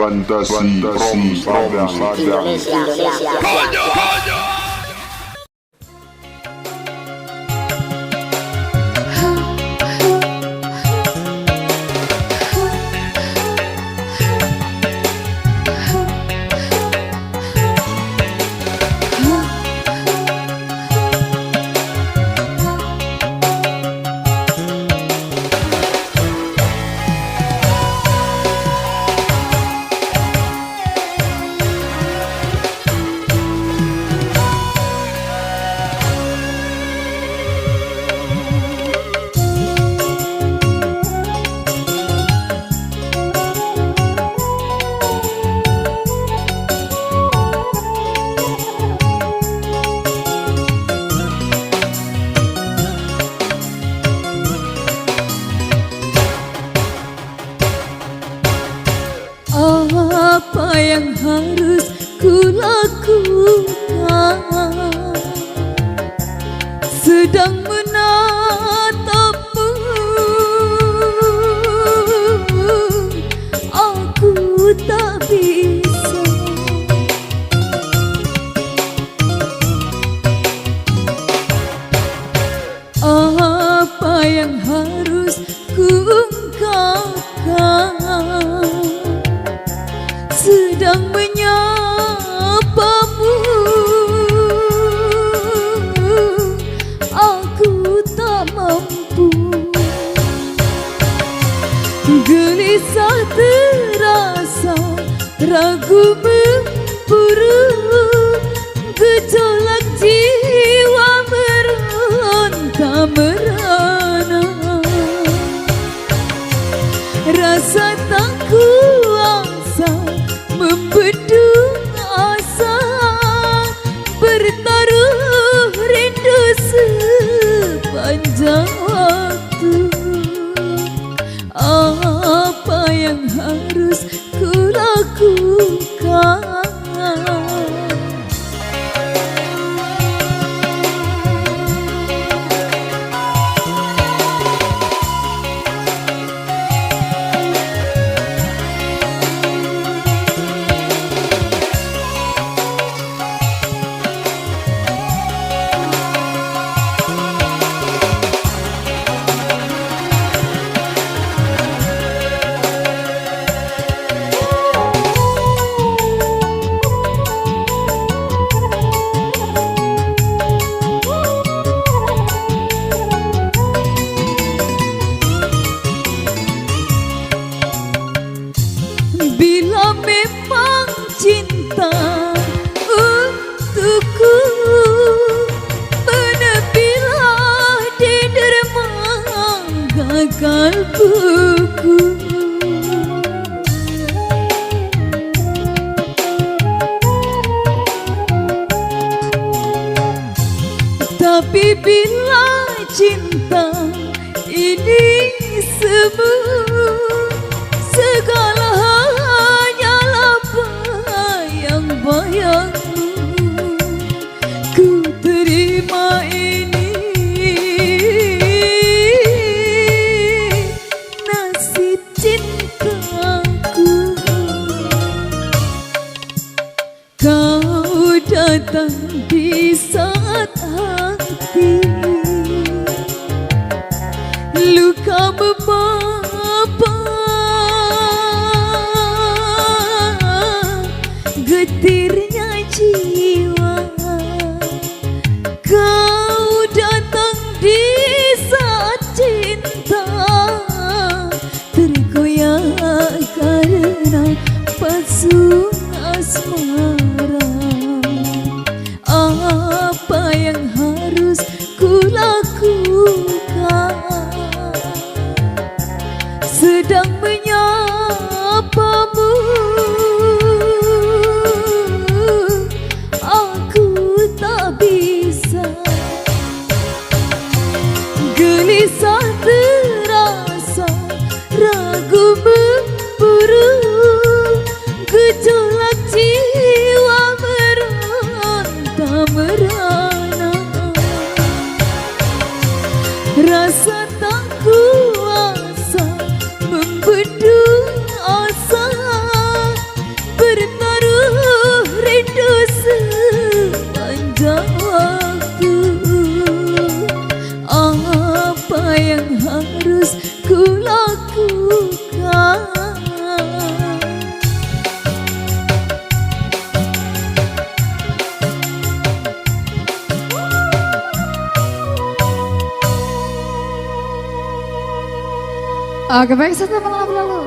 Fantasi from Sadang Indonesia. Apa yang harus kulakukan? Sedang menatapmu, aku tak bisa. Apa yang harus kuungkapkan? Sedang menyapamu, aku tak mampu. Gelisah terasa, ragu memburu, gejolak jiwa meronta merana. Rasa tak kuasa membendung asa, bertaruh rindu sepanjang waktu. Apa yang harus kulakukan? Bila memang cinta untukku, menepilah di dermaga kalbuku. Tapi bila cinta ini semu, segala hanyalah bayang-bayangmu. Ku terima ini, nasib cintaku. Kau datang di saat hati luka memapa, getirnya jiwa. Kau datang di saat cinta terkoyak karena pasung asmara. Apa yang harus kulakukan? Sedang menyapamu, aku tak bisa. Gelisah terasa, ragu memburu, gejolak jiwa Oke baik, satu malam lalu.